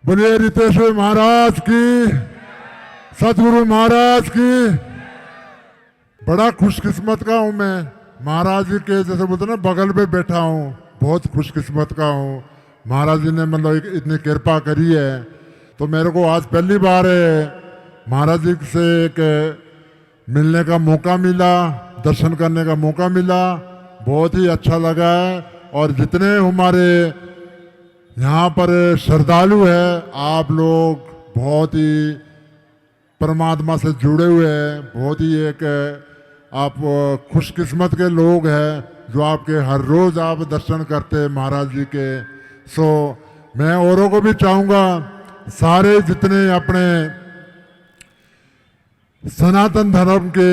बोलिए रितेश्वर महाराज की, सतगुरु महाराज की। बड़ा खुशकिस्मत का हूं मैं, महाराज जी के जैसे बोलते ना बगल में बैठा हूं। बहुत खुशकिस्मत का हूं, महाराज जी ने मतलब इतनी कृपा करी है। तो मेरे को आज पहली बार महाराज जी से एक मिलने का मौका मिला, दर्शन करने का मौका मिला। बहुत ही अच्छा लगा है। और जितने हमारे यहाँ पर श्रद्धालु है, आप लोग बहुत ही परमात्मा से जुड़े हुए हैं। बहुत ही एक आप खुशकिस्मत के लोग हैं जो आपके हर रोज आप दर्शन करते हैं महाराज जी के। सो मैं औरों को भी चाहूँगा, सारे जितने अपने सनातन धर्म के,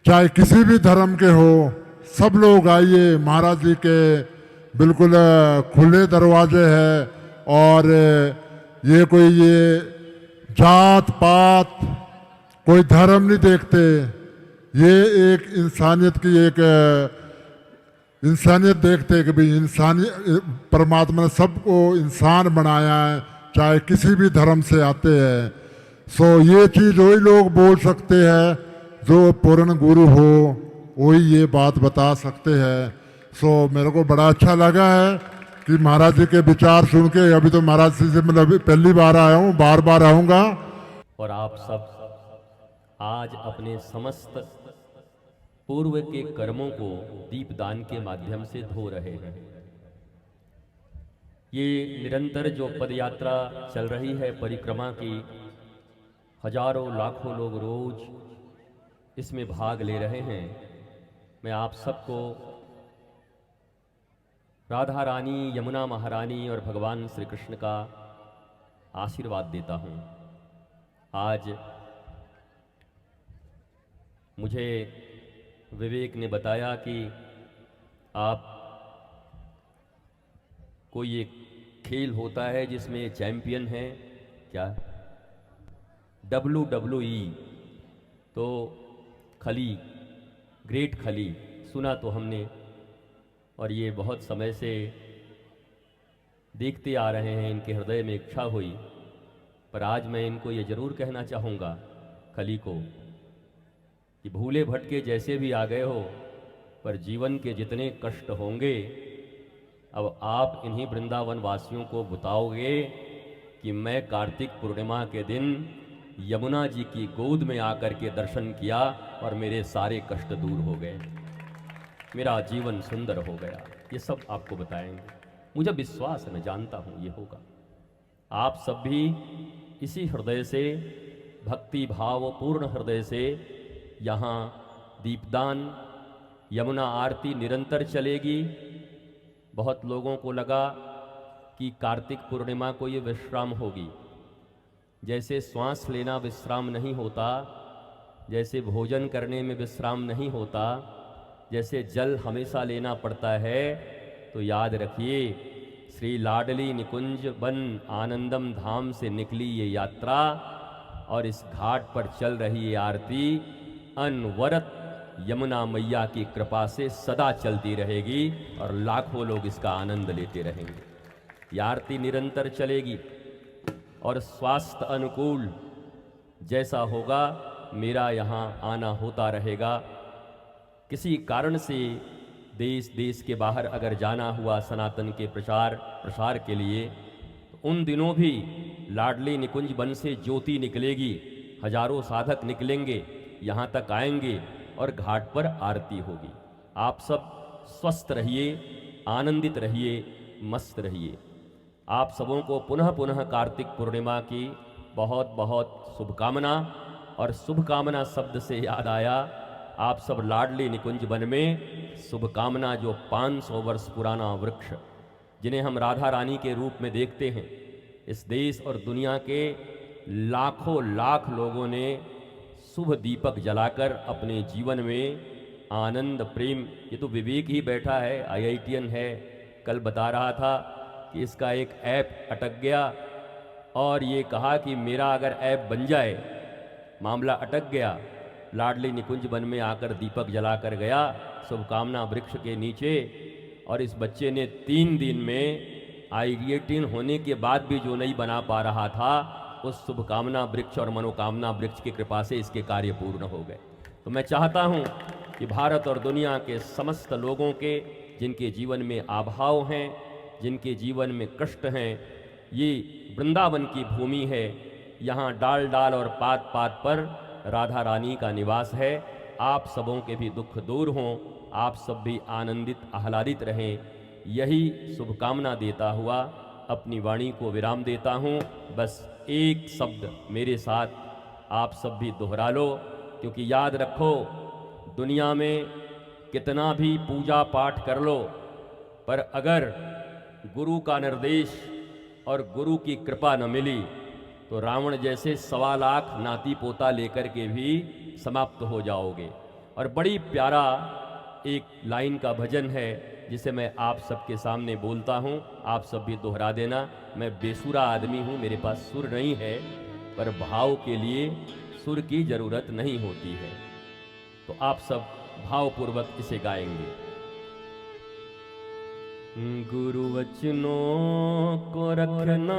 चाहे किसी भी धर्म के हो, सब लोग आइए। महाराज जी के बिल्कुल खुले दरवाजे हैं। और ये कोई जात पात कोई धर्म नहीं देखते। ये एक इंसानियत की एक इंसानियत देखते हैं कि भाई इंसानियत, परमात्मा ने सबको इंसान बनाया है, चाहे किसी भी धर्म से आते हैं। सो ये चीज़ वही लोग बोल सकते हैं जो पूर्ण गुरु हो, वही ये बात बता सकते हैं। सो मेरे को बड़ा अच्छा लगा है कि महाराज जी के विचार सुन के। अभी तो महाराज जी से मतलब पहली बार आया हूँ, बार बार आऊँगा। और आप सब आज अपने समस्त पूर्व के कर्मों को दीपदान के माध्यम से धो रहे हैं। ये निरंतर जो पदयात्रा चल रही है परिक्रमा की, हजारों लाखों लोग रोज इसमें भाग ले रहे हैं। मैं आप सबको राधा रानी, यमुना महारानी और भगवान श्री कृष्ण का आशीर्वाद देता हूँ। आज मुझे विवेक ने बताया कि आप कोई एक खेल होता है जिसमें चैंपियन है, क्या WWE। तो खली, ग्रेट खली सुना तो हमने, और ये बहुत समय से देखते आ रहे हैं, इनके हृदय में इच्छा हुई। पर आज मैं इनको ये ज़रूर कहना चाहूँगा खली को कि भूले भटके जैसे भी आ गए हो, पर जीवन के जितने कष्ट होंगे, अब आप इन्हीं वृंदावन वासियों को बताओगे कि मैं कार्तिक पूर्णिमा के दिन यमुना जी की गोद में आकर के दर्शन किया और मेरे सारे कष्ट दूर हो गए, मेरा जीवन सुंदर हो गया। ये सब आपको बताएंगे। मुझे विश्वास है, मैं जानता हूँ ये होगा। आप सब भी इसी हृदय से, भक्ति भाव पूर्ण हृदय से यहाँ दीपदान, यमुना आरती निरंतर चलेगी। बहुत लोगों को लगा कि कार्तिक पूर्णिमा को ये विश्राम होगी। जैसे श्वास लेना विश्राम नहीं होता, जैसे भोजन करने में विश्राम नहीं होता, जैसे जल हमेशा लेना पड़ता है, तो याद रखिए श्री लाडली निकुंज वन आनंदम धाम से निकली ये यात्रा और इस घाट पर चल रही ये आरती अनवरत यमुना मैया की कृपा से सदा चलती रहेगी और लाखों लोग इसका आनंद लेते रहेंगे। ये आरती निरंतर चलेगी और स्वास्थ्य अनुकूल जैसा होगा, मेरा यहाँ आना होता रहेगा। किसी कारण से देश देश के बाहर अगर जाना हुआ सनातन के प्रसार के लिए, तो उन दिनों भी लाडली निकुंज वन से ज्योति निकलेगी, हजारों साधक निकलेंगे, यहाँ तक आएंगे और घाट पर आरती होगी। आप सब स्वस्थ रहिए, आनंदित रहिए, मस्त रहिए। आप सबों को पुनः पुनः कार्तिक पूर्णिमा की बहुत बहुत शुभकामना। और शुभकामना शब्द से याद आया, आप सब लाडली निकुंज वन में शुभकामना, जो 500 वर्ष पुराना वृक्ष, जिन्हें हम राधा रानी के रूप में देखते हैं, इस देश और दुनिया के लाखों लाख लोगों ने शुभ दीपक जलाकर अपने जीवन में आनंद प्रेम, ये तो विवेक ही बैठा है, IITian है, कल बता रहा था कि इसका एक ऐप अटक गया और ये कहा कि मेरा अगर ऐप बन जाए, मामला अटक गया। लाडली निकुंज वन में आकर दीपक जलाकर गया शुभकामना वृक्ष के नीचे, और इस बच्चे ने 3 दिन में आइडिएटिन होने के बाद भी जो नहीं बना पा रहा था, उस शुभकामना वृक्ष और मनोकामना वृक्ष की कृपा से इसके कार्य पूर्ण हो गए। तो मैं चाहता हूँ कि भारत और दुनिया के समस्त लोगों के, जिनके जीवन में अभाव हैं, जिनके जीवन में कष्ट हैं, ये वृंदावन की भूमि है। यहाँ डाल डाल और पात पात पर राधा रानी का निवास है। आप सबों के भी दुख दूर हों, आप सब भी आनंदित आह्लादित रहें, यही शुभकामना देता हुआ अपनी वाणी को विराम देता हूँ। बस एक शब्द मेरे साथ आप सब भी दोहरा लो, क्योंकि याद रखो, दुनिया में कितना भी पूजा पाठ कर लो, पर अगर गुरु का निर्देश और गुरु की कृपा न मिली तो रावण जैसे 1.25 लाख नाती पोता लेकर के भी समाप्त हो जाओगे। और बड़ी प्यारा एक लाइन का भजन है जिसे मैं आप सबके सामने बोलता हूँ, आप सब भी दोहरा देना। मैं बेसुरा आदमी हूँ, मेरे पास सुर नहीं है, पर भाव के लिए सुर की जरूरत नहीं होती है। तो आप सब भावपूर्वक इसे गाएंगे। गुरु वचनों को रखना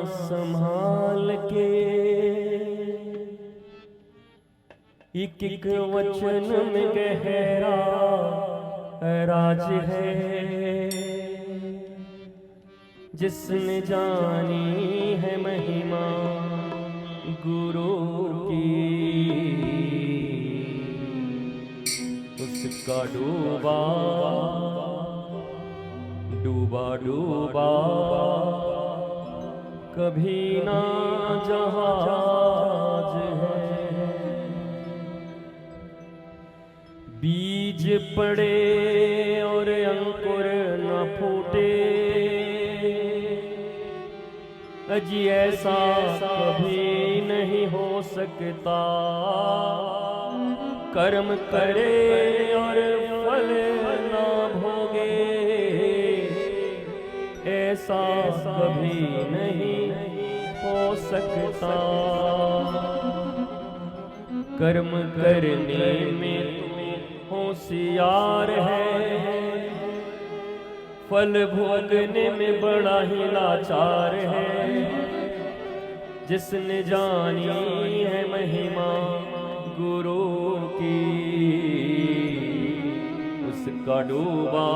संभाल के, एक एक वचन में गहरा राज है। जिसने जानी है महिमा गुरु की, उसका डूबा डूबा डूबा कभी ना जहाज है। बीज पड़े और अंकुर न फूटे, अजी ऐसा कभी नहीं हो सकता। कर्म करे और फल ना भोगे, ऐसा कभी नहीं हो सकता। कर्म करने में होशियार है, फल भोगने में बड़ा ही लाचार है। जिसने जानी है महिमा गुरु की, उसका डूबा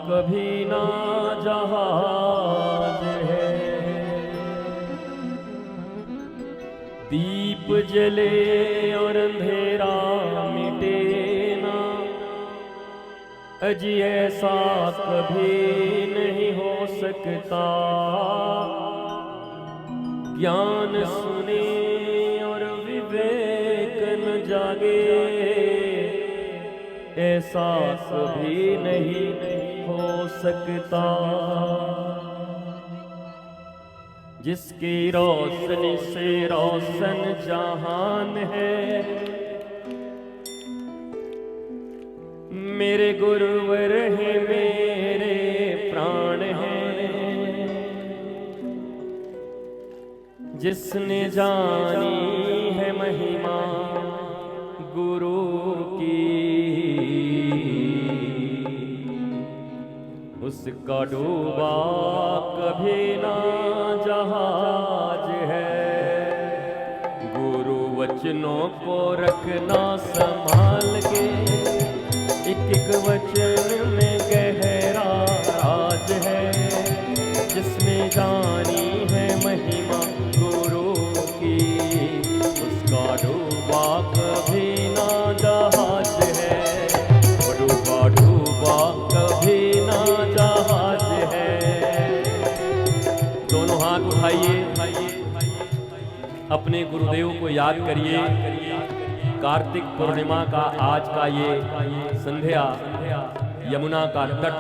कभी ना जहाज है। दीप जले और अंधेरा मिटे ना, अजी ऐसा कभी नहीं हो सकता। ज्ञान सुने और विवेक न जागे, ऐसा कभी नहीं हो सकता। जिसकी रोशनी से रोशन जहान है, मेरे गुरुवर हैं, मेरे प्राण हैं। जिसने जानी है महिमा गुरु की, उसका डूबा कभी ना जहाज है। गुरु वचनों को रखना संभाल के, एक एक वचन में गहरा राज है। जिसने जानी है महिमा गुरु की, उसका डूबा कभी ना जहाज है। डूबा डूबा कभी ना जहाज है। दोनों हाथ उठाइए, अपने गुरुदेव को याद करिए। कार्तिक पूर्णिमा का आज का ये संध्या, यमुना का तट,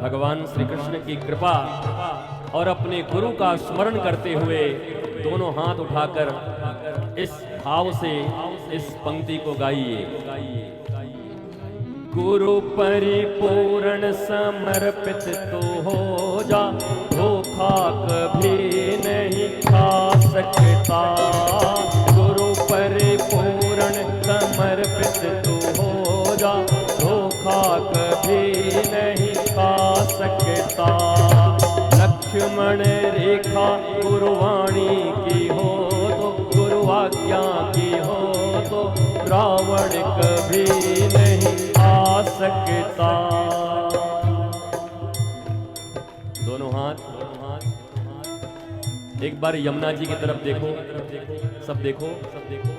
भगवान श्री कृष्ण की कृपा और अपने गुरु का स्मरण करते हुए दोनों हाथ उठाकर इस भाव से इस पंक्ति को गाइए। गुरु परिपूर्ण समर्पित तो हो जा, धोखा कभी नहीं खा सकता। गुरु परिपूर्ण समर्पित तो हो जा, धोखा कभी नहीं खा सकता। लक्ष्मण रेखा गुरुवाणी की हो तो, गुरु आज्ञा की हो तो रावण कभी नहीं आ सकता। दोनों हाथ, एक बार यमुना जी की तरफ देखो, सब देखो, सब देखो,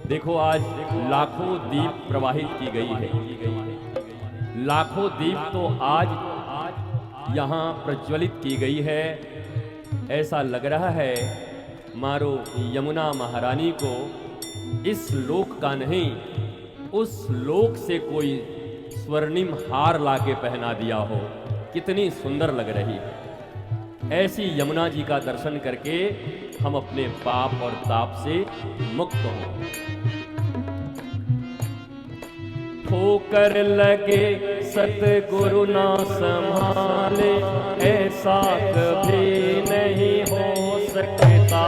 देखो आज लाखों दीप प्रवाहित की गई है, लाखों दीप तो आज यहाँ प्रज्वलित की गई है। ऐसा लग रहा है मारो यमुना महारानी को इस लोक का नहीं, उस लोक से कोई स्वर्णिम हार लाके पहना दिया हो, कितनी सुंदर लग रही है। ऐसी यमुना जी का दर्शन करके हम अपने पाप और ताप से मुक्त हों। ठोकर लगे सतगुरु ना संभाले, ऐसा कभी नहीं हो सकता।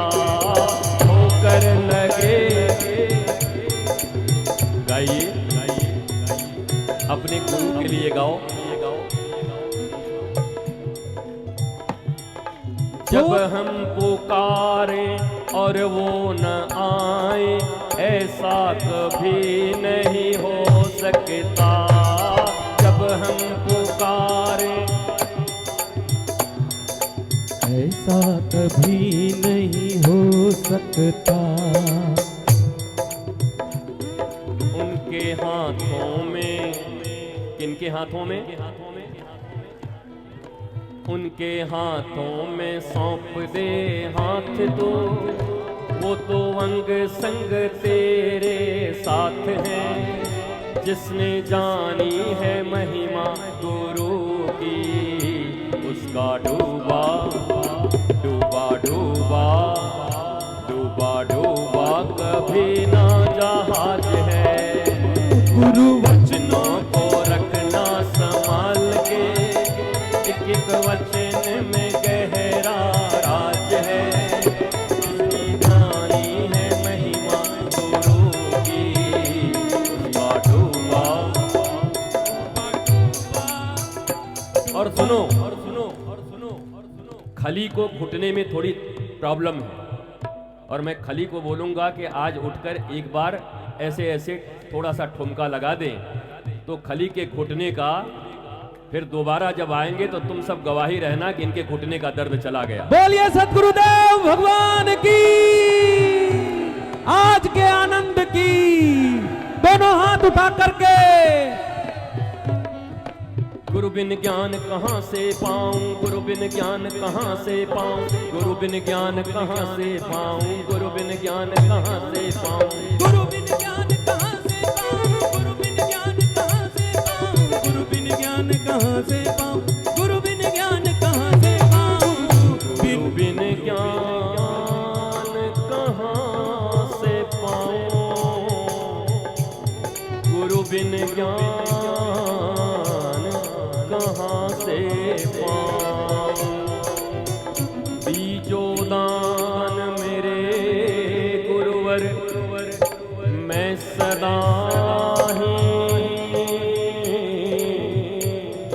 ठोकर लगे, गाइए अपने गुरु के लिए गाओ। जब हम पुकारे और वो न आए, ऐसा कभी नहीं हो सकता। जब हम पुकारे, ऐसा कभी नहीं हो सकता। उनके हाथों में, किनके हाथों में? उनके हाथों में सौंप दे हाथ तो, वो तो अंग संग तेरे साथ है। जिसने जानी है महिमा गुरु की, उसका डूबा डूबा डूबा डूबा डूबा कभी ना जहाज है। गुरु वचनों को रखना संभाल के, एक वचन में गहरा राज है। जिसकी जानी है महिमा गुरु की, उसका डूबा। और सुनो, खली को घुटने में थोड़ी प्रॉब्लम है, और मैं खली को बोलूंगा कि आज उठकर एक बार ऐसे ऐसे थोड़ा सा ठुमका लगा दें, तो खली के घुटने का फिर दोबारा जब आएंगे तो तुम सब गवाही रहना कि इनके घुटने का दर्द चला गया। बोलिए सतगुरुदेव भगवान की, आज के आनंद की। दोनों हाथ उठा करके, गुरु बिन ज्ञान कहाँ से पाऊं, गुरु बिन ज्ञान कहाँ से पाऊं, गुरु बिन ज्ञान कहाँ से पाऊं, गुरु बिन ज्ञान कहाँ से पाऊं, गुरु बिन ज्ञान कहाँ से पाऊं, गुरु बिन ज्ञान कहाँ से पाऊं, गुरु बिन ज्ञान कहाँ से पाऊं, गुरु बिन ज्ञान कहाँ से पाऊं, गुरु बिन ज्ञान कहाँ से पाऊं, गुरु बिन ज्ञान कहाँ से पाऊं। बीजोदान मेरे गुरुवर, मैं सदा ही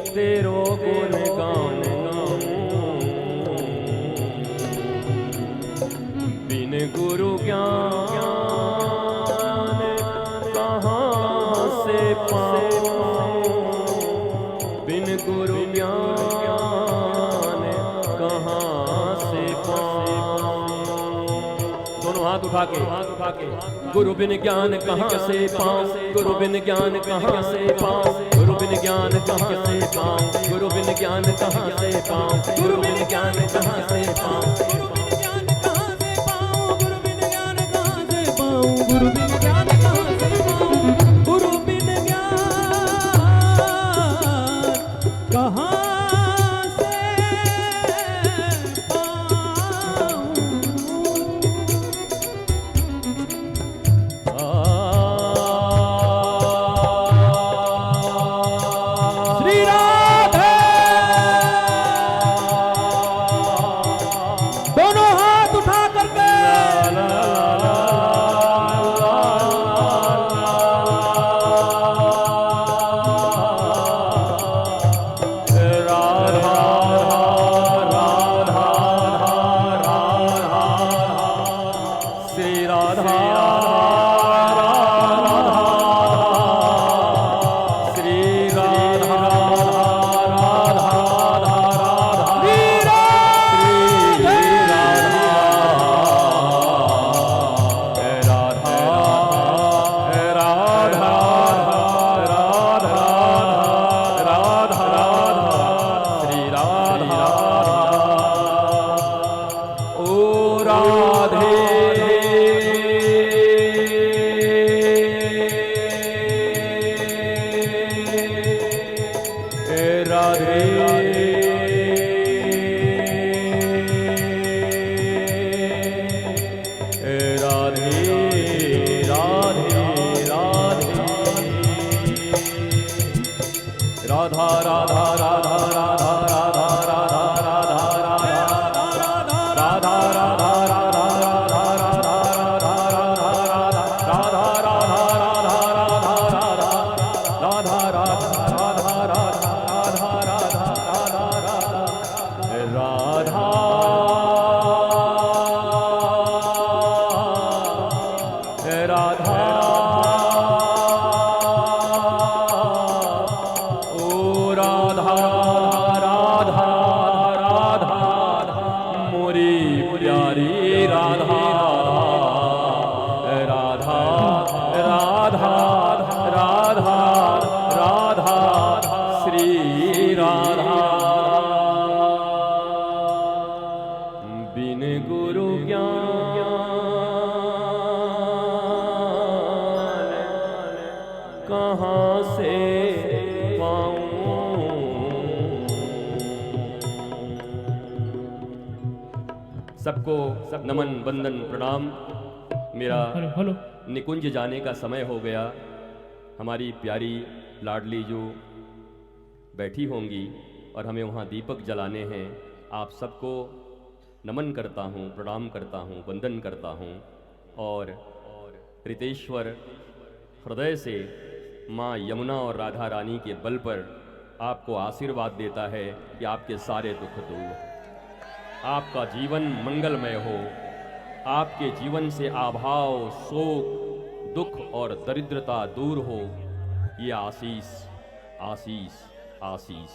तेरो गुणगान गाऊं। बिन गुरु ज्ञान कहाँ से पाऊं, बिन गुरु ज्ञान कहाँ से पाऊं। दोनों हाथ उठा के, गुरु बिन ज्ञान कहाँ से पाऊं, गुरु बिन ज्ञान कहाँ से पाऊं, गुरु बिन ज्ञान कहाँ से पाऊं, गुरु बिन ज्ञान कहाँ से पाऊं, गुरु बिन ज्ञान कहाँ से पाऊं, गुरु बिन ज्ञान कहाँ से पाऊं, गुरु बिन ज्ञान कहाँ से पाऊं, गुरु बिन ज्ञान कहाँ से पाऊं, गुरु बिन ज्ञान कहाँ से श्री राधे। बिन गुरु ज्ञान कहाँ से पाऊं। सबको नमन वंदन प्रणाम। मेरा हेलो निकुंज जाने का समय हो गया। हमारी प्यारी लाडली जो बैठी होंगी और हमें वहाँ दीपक जलाने हैं। आप सबको नमन करता हूँ, प्रणाम करता हूँ, वंदन करता हूँ और रितेश्वर हृदय से माँ यमुना और राधा रानी के बल पर आपको आशीर्वाद देता है कि आपके सारे दुख दूर हो, आपका जीवन मंगलमय हो, आपके जीवन से अभाव, शोक, दुख और दरिद्रता दूर हो। ये आशीष आशीष आशीष।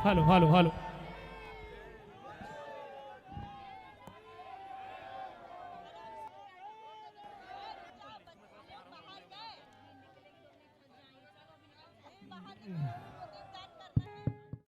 हेलो